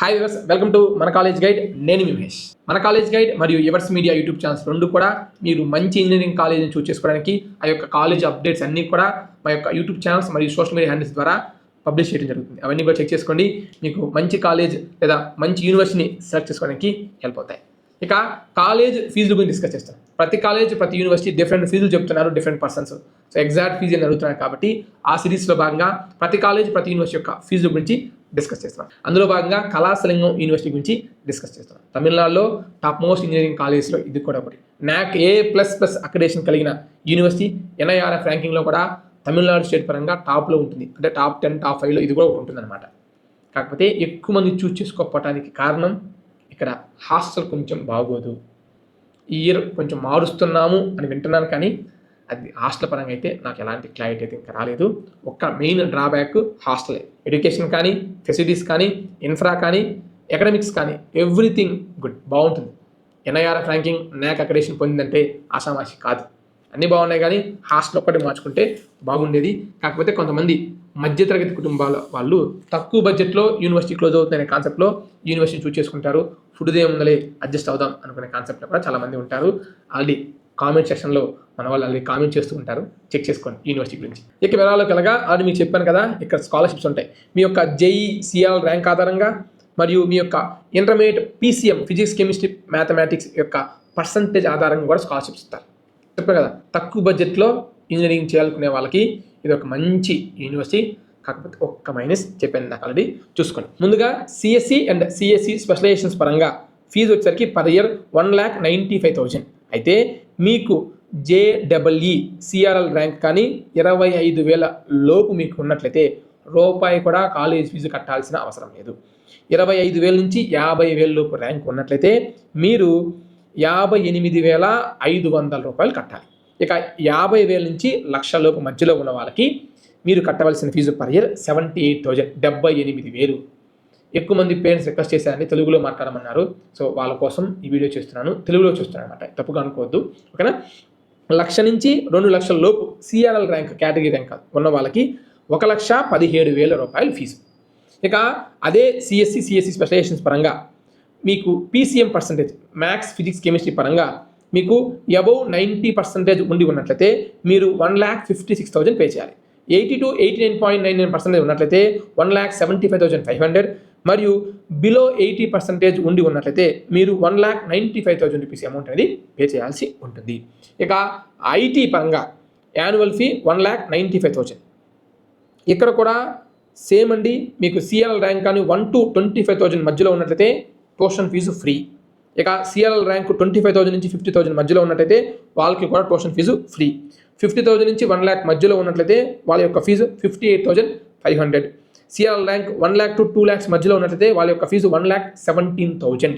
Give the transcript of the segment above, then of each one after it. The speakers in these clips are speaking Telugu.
హాయ్ వ్యూవర్స్, వెల్కమ్ టు మన కాలేజ్ గైడ్. నేను మీ మహేష్. మన కాలేజ్ గైడ్ మరియు ఎవర్స్ మీడియా యూట్యూబ్ ఛానల్స్ రెండు కూడా మీరు మంచి ఇంజనీరింగ్ కాలేజ్ని చూస్ చేసుకోవడానికి ఆ యొక్క కాలేజ్ అప్డేట్స్ అన్నీ కూడా మా యొక్క యూట్యూబ్ ఛానల్స్ మరియు సోషల్ మీడియా హ్యాండిల్స్ ద్వారా పబ్లిష్ చేయడం జరుగుతుంది. అవన్నీ కూడా చెక్ చేసుకోండి. మీకు మంచి కాలేజ్ లేదా మంచి యూనివర్సిటీని సెలెక్ట్ చేసుకోవడానికి హెల్ప్ అవుతాయి. ఇక కాలేజ్ ఫీజుల గురించి డిస్కస్ చేస్తాం. ప్రతి కాలేజ్ ప్రతి యూనివర్సిటీ డిఫరెంట్ ఫీజులు చెప్తున్నారు, different persons. So exact fee అని అడుగుతున్నారు కాబట్టి ఆ సిరీస్లో భాగంగా ప్రతి కాలేజ్ ప్రతి యూనివర్సిటీ యొక్క ఫీజుల గురించి డిస్కస్ చేస్తున్నాం. అందులో భాగంగా కళాశాలింగం యూనివర్సిటీ గురించి డిస్కస్ చేస్తున్నాం. తమిళనాడులో టాప్ మోస్ట్ ఇంజనీరింగ్ కాలేజ్లో ఇది కూడా ఒకటి. NAC A++ అక్రిడేషన్ కలిగిన యూనివర్సిటీ NIRF ర్యాంకింగ్లో కూడా తమిళనాడు స్టేట్ పరంగా టాప్లో ఉంటుంది. అంటే టాప్ 10 టాప్ 5లో ఇది కూడా ఒకటి ఉంటుందన్నమాట. కాకపోతే ఎక్కువ మంది చూస్ చేసుకోకపోవడానికి కారణం ఇక్కడ హాస్టల్ కొంచెం బాగోదు. ఈ ఇయర్ కొంచెం మారుస్తున్నాము అని వింటున్నాను, కానీ అది హాస్టల్ పరంగా అయితే నాకు ఎలాంటి క్లారిటీ అయితే ఇంకా రాలేదు. ఒక్క మెయిన్ డ్రాబ్యాక్ హాస్టలే. ఎడ్యుకేషన్ కానీ, ఫెసిలిటీస్ కానీ, ఇన్ఫ్రా కానీ, అకాడమిక్స్ కానీ ఎవ్రీథింగ్ గుడ్, బాగుంటుంది. NIRF ర్యాంకింగ్ NAC అక్రిడేషన్ పొందిందంటే ఆషామాషి కాదు. అన్నీ బాగున్నాయి, కానీ హాస్టల్ ఒక్కటి మార్చుకుంటే బాగుండేది. కాకపోతే కొంతమంది మధ్యతరగతి కుటుంబాల వాళ్ళు తక్కువ బడ్జెట్లో యూనివర్సిటీ క్లోజ్ అవుతుందనే కాన్సెప్ట్లో యూనివర్సిటీ చూస్ చేసుకుంటారు. ఫుడ్ ఏముందలే అడ్జస్ట్ అవుదాం అనుకునే కాన్సెప్ట్లో కూడా చాలామంది ఉంటారు. ఆల్రెడీ కామెంట్ సెక్షన్లో మన వాళ్ళు ఆల్రెడీ కామెంట్ చేస్తూ ఉంటారు. చెక్ చేసుకోండి యూనివర్సిటీ గురించి. ఇక వివరాల్లోకి వెళ్ళగా ఆల్రెడీ మీకు చెప్పాను కదా, ఇక్కడ స్కాలర్షిప్స్ ఉంటాయి. మీ యొక్క JEE CL ర్యాంక్ ఆధారంగా మరియు మీ యొక్క intermediate PCM physics chemistry mathematics యొక్క పర్సంటేజ్ ఆధారంగా కూడా స్కాలర్షిప్స్ ఇస్తారు. చెప్పారు కదా, తక్కువ బడ్జెట్లో ఇంజనీరింగ్ చేయాలనుకునే వాళ్ళకి ఇది ఒక మంచి యూనివర్సిటీ. కాకపోతే ఒక్క మైనస్ చెప్పాను నాకు ఆల్రెడీ, చూసుకోండి. ముందుగా CSE అండ్ CSE స్పెషలైజేషన్స్ పరంగా ఫీజు వచ్చేసరికి పర్ ఇయర్ 1,95,000. అయితే మీకు JEE CRL ర్యాంక్ కానీ 25,000 లోపు మీకు ఉన్నట్లయితే రూపాయి కూడా కాలేజ్ ఫీజు కట్టాల్సిన అవసరం లేదు. 25,000 నుంచి 50,000 లోపు ర్యాంక్ ఉన్నట్లయితే మీరు 58,500 రూపాయలు కట్టాలి. ఇక 50,000 నుంచి 1,00,000 లోపు మధ్యలో ఉన్న వాళ్ళకి మీరు కట్టవలసిన ఫీజు పర్ ఇయర్ 78,000, 78,000. ఎక్కువ మంది పేరెంట్స్ రిక్వెస్ట్ చేశారని తెలుగులో మాట్లాడమన్నారు. సో వాళ్ళ కోసం ఈ వీడియో చేస్తున్నాను, తెలుగులో చూస్తున్నాను అనమాట, తప్పుగా అనుకోవద్దు, ఓకేనా. 1,00,000 నుంచి 2,00,000 లోపు CRL ర్యాంక్ కేటగిరీ ర్యాంక్ ఉన్న వాళ్ళకి 1,17,000 రూపాయలు ఫీజు. ఇక అదే CSE CSE స్పెషలైజేషన్స్ పరంగా మీకు PCM percentage maths physics chemistry పరంగా మీకు అబౌవ్ 90% ఉండి ఉన్నట్లయితే మీరు 1,56,000 పే చేయాలి. 80 to 89.99% ఉన్నట్లయితే 1,75,500 మరియు బిలో 80% ఉండి ఉన్నట్లయితే మీరు 1,95,000 రూపీస్ అమౌంట్ అనేది పే చేయాల్సి ఉంటుంది. ఇక IT పరంగా యాన్యువల్ ఫీ 1,95,000. ఇక్కడ కూడా సేమ్ అండి. మీకు CRL ర్యాంక్ కానీ 1 to 25,000 మధ్యలో ఉన్నట్లయితే ట్యూషన్ ఫీజు ఫ్రీ. ఇక CRL ర్యాంక్ 25,000 నుంచి 50,000 మధ్యలో ఉన్నట్లయితే వాళ్ళకి కూడా ట్యూషన్ ఫీజు ఫ్రీ. 50,000 నుంచి 1,00,000 మధ్యలో ఉన్నట్లయితే వాళ్ళ యొక్క ఫీజు 58,500. CRL ర్యాంక్ 1,00,000 to 2,00,000 మధ్యలో ఉన్నట్లయితే వాళ్ళ యొక్క ఫీజు 1,17,000.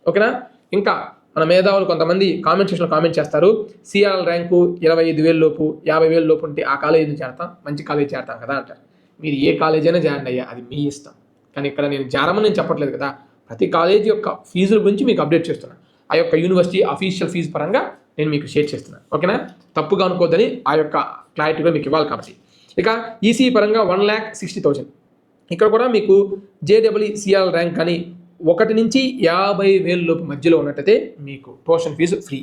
ఓకేనా. ఇంకా మన మేధావులు కొంతమంది కామెంట్ సెక్షన్లో కామెంట్ చేస్తారు, CRL ర్యాంకు 25,000 లోపు 50,000 లోపు ఉంటే ఆ కాలేజీని చేరతాం, మంచి కాలేజీ చేరతాం కదా అంటారు. మీరు ఏ కాలేజీ అయినా జాయిన్ అయ్యా, అది మీ ఇష్టం. కానీ ఇక్కడ నేను జారమని నేను చెప్పట్లేదు కదా, ప్రతి కాలేజీ యొక్క ఫీజుల గురించి మీకు అప్డేట్ చేస్తున్నాను. ఆ యొక్క యూనివర్సిటీ అఫీషియల్ ఫీజు పరంగా నేను మీకు షేర్ చేస్తున్నాను, ఓకేనా. తప్పుగా అనుకోవద్దని ఆ యొక్క క్లారిటీ కూడా మీకు ఇవ్వాలి కాబట్టి. ఇక ECE పరంగా 1,60,000. ఇక్కడ కూడా మీకు JEE CRL ర్యాంక్ కానీ 1 నుంచి 50,000 లోపు మధ్యలో ఉన్నట్లయితే మీకు ట్యూషన్ ఫీజు ఫ్రీ.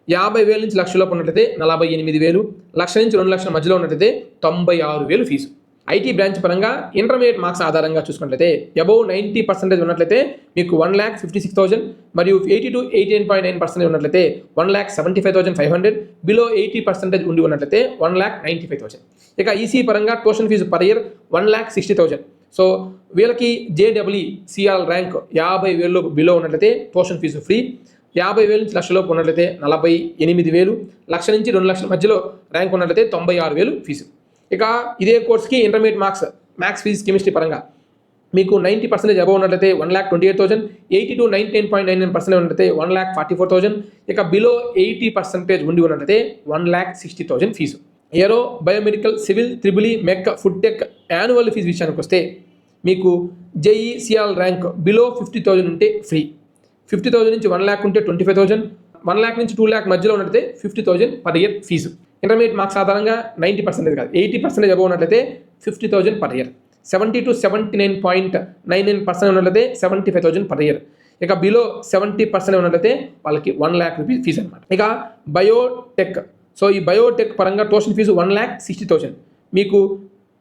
50,000 నుంచి 1,00,000 లోపు ఉన్నట్లయితే 48,000, 1,00,000 నుంచి 2,00,000 మధ్యలో ఉన్నట్లయితే 96,000 ఫీజు. IT బ్రాంచ్ పరంగా ఇంటర్మీడియట్ మార్క్స్ ఆధారంగా చూసుకున్నట్లయితే అబౌవ్ 90% ఉన్నట్లయితే మీకు 1,56,000 మరియు 80 to 89.9% ఉన్నట్లయితే 1,75,500, బిలో 80% ఉండి ఉన్నట్లయితే 1,95,000. ఇక ECE పరంగా tuition fee per year 1,60,000. So వీళ్ళకి JEE CRL ర్యాంక్ 50,000 లోపు బిలో ఉన్నట్లయితే ట్యూషన్ ఫీజు ఫ్రీ. 50,000 నుంచి 1,00,000 లోపు ఉన్నట్లయితే 48,000, 1,00,000 నుంచి 2,00,000 మధ్యలో ర్యాంక్ ఉన్నట్లయితే 96,000 ఫీజు. ఇక ఇదే కోర్స్కి ఇంటర్మీడియట్ మ్యాథ్స్ ఫిజిక్స్ కెమిస్ట్రీ పరంగా మీకు 90% అబౌవ్ ఉన్నట్లయితే 1,28,000, 80 to 99.99% ఉన్నట్లయితే 1,44,000. ఇక బిలో 80% ఉండి ఉన్నట్లయితే 1,60,000 ఫీజు. ఏరో బయోమెడికల్ సివిల్ త్రిబుల్ మెక్ ఫుడ్ టెక్ యాన్యువల్ ఫీజు విషయానికి వస్తే మీకు JEE CRL ర్యాంక్ బిలో 50,000 ఉంటే ఫ్రీ. 50,000 నుంచి 1,00,000 ఉంటే 25,000, 1,00,000 నుంచి 2,00,000 మధ్యలో ఉన్నట్లయితే 50,000 per year fee. Intermediate marks ఆధారంగా 90% కాదు 80% అబౌవ్ ఉన్నట్లయితే 50,000 పర్ ఇయర్. 70 to 79.99% ఉన్నట్లయితే 75,000 per year. ఇక బిలో 70% ఉన్నట్లయితే వాళ్ళకి 1 lakh రూపీస్ ఫీజు అనమాట. ఇక బయోటెక్, సో ఈ బయోటెక్ పరంగా ట్యూషన్ ఫీజు 1,60,000. మీకు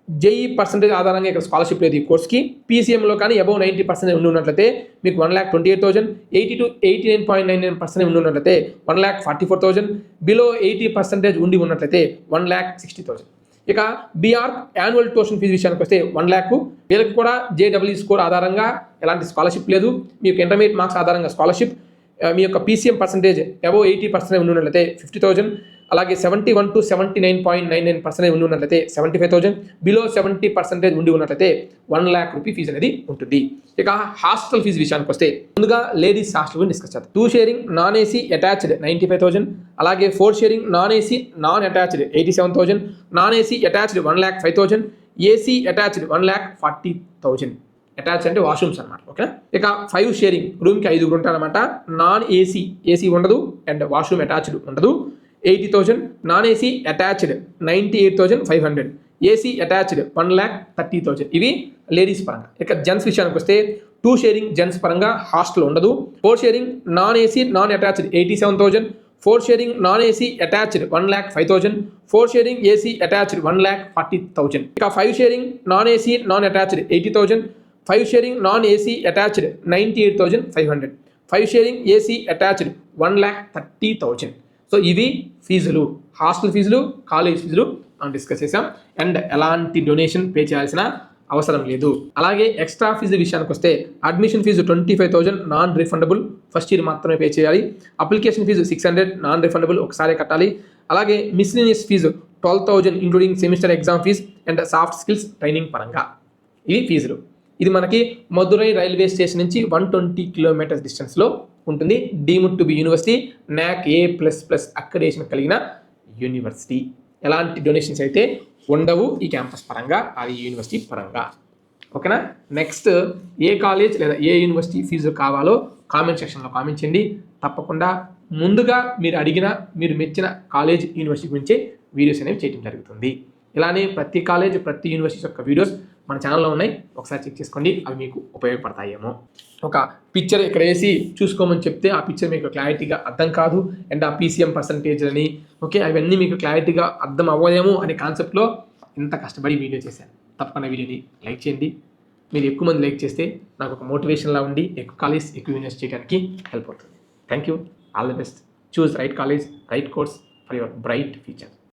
జేఈ పర్సెంటేజ్ ఆధారంగా ఇక్కడ స్కాలర్షిప్ లేదు ఈ కోర్స్కి. పీసీఎంలో కానీ అబౌవ్ 90% ఉండి ఉన్నట్లయితే మీకు 1,28,000. 80 to 89.99% ఉండి ఉన్నట్లయితే 1,44,000. బిలో 80% ఉండి ఉన్నట్లయితే 1,60,000. ఇక బీఆర్ యాన్యువల్ ట్యూషన్ ఫీజు విషయానికి వస్తే 1 lakh. వీళ్ళకి కూడా జేడబ్ల్యూ స్కోర్ ఆధారంగా ఎలాంటి స్కాలర్షిప్ లేదు. మీకు ఇంటర్మీడియట్ మార్క్స్ ఆధారంగా స్కాలర్షిప్. మీ యొక్క పీసీఎం పర్సెంటేజ్ అబౌవ్ 80% ఉండి ఉన్నట్లయితే 50,000. అలాగే 71 to 79.99% ఉండి ఉన్నట్లయితే 75,000. బిలో 70% ఉండి ఉన్నట్లయితే 1 lakh రూపీ ఫీజు అనేది ఉంటుంది. ఇక హాస్టల్ ఫీజు విషయానికి వస్తే ముందుగా లేడీస్ హాస్టల్ గురించి డిస్కస్ చేద్దాం. 2 షేరింగ్ నాన్ ఏసీ అటాచ్డ్ 95,000. అలాగే 4 sharing non AC non attached 87,000. Non AC attached 1,05,000. AC attached 1,40,000. Attach అంటే వాష్రూమ్స్ అనమాట. ఓకేనా. ఇక 5 షేరింగ్ రూమ్కి 5 ఉంటారనమాట. నాన్ ఏసీ ఉండదు అండ్ వాష్రూమ్ అటాచ్డ్ ఉండదు. 80,000. Non AC attached 98,500. AC attached 1,30,000. ఇవి లేడీస్ పరంగా. ఇక జెంట్స్ విషయానికి వస్తే 2 షేరింగ్ జెంట్స్ పరంగా హాస్టల్ ఉండదు. 4 sharing non AC non attached 87,000. 4 sharing non AC attached 1,05,000. 4 sharing AC attached 1,40,000. ఇక 5 sharing non AC non attached 80,000. 5 sharing non AC attached 98,500. 5 sharing AC attached 1,30,000. So ఇవి ఫీజులు, హాస్టల్ ఫీజులు, కాలేజ్ ఫీజులు మనం డిస్కస్ చేసాం. అండ్ ఎలాంటి డొనేషన్ పే చేయాల్సిన అవసరం లేదు. అలాగే ఎక్స్ట్రా ఫీజు విషయానికి వస్తే admission fee 25,000 non refundable, first year మాత్రమే పే చేయాలి. అప్లికేషన్ ఫీజు 600 నాన్ రిఫండబుల్, ఒకసారి కట్టాలి. అలాగే miscellaneous fee 12,000 including semester exam fee and soft skills training పరంగా. ఇవి ఫీజులు. ఇది మనకి మదురై రైల్వే స్టేషన్ నుంచి 120 kilometers డిస్టెన్స్లో ఉంటుంది. Deemed to be university, NAC A++ accreditation కలిగిన యూనివర్సిటీ. ఎలాంటి డొనేషన్స్ అయితే ఉండవు ఈ క్యాంపస్ పరంగా, అది యూనివర్సిటీ పరంగా. ఓకేనా. నెక్స్ట్ ఏ కాలేజ్ లేదా ఏ యూనివర్సిటీ ఫీజు కావాలో కామెంట్ సెక్షన్లో కామెంట్ చేయండి. తప్పకుండా ముందుగా మీరు అడిగిన, మీరు మెచ్చిన కాలేజ్ యూనివర్సిటీ గురించే వీడియోస్ అనేవి చేయడం జరుగుతుంది. ఇలానే ప్రతి కాలేజ్, ప్రతి యూనివర్సిటీ యొక్క వీడియోస్ మన ఛానల్లో ఉన్నాయి, ఒకసారి చెక్ చేసుకోండి, అవి మీకు ఉపయోగపడతాయేమో. ఒక పిక్చర్ ఇక్కడ వేసి చూసుకోమని చెప్తే ఆ పిక్చర్ మీకు క్లారిటీగా అర్థం కాదు. అండ్ ఆ పీసీఎం పర్సంటేజ్ అని ఓకే అవన్నీ మీకు క్లారిటీగా అర్థం అవ్వదేమో అనే కాన్సెప్ట్లో ఇంత కష్టపడి వీడియో చేశాను. తప్పకుండా వీడియోని లైక్ చేయండి. మీరు ఎక్కువ మంది లైక్ చేస్తే నాకు ఒక మోటివేషన్లా ఉండి ఎక్కువ కాలేజ్, ఎక్కువ యూనివర్సిటీ చేయడానికి హెల్ప్ అవుతుంది. Thank you. All the best. Choose right college, right course for your bright future.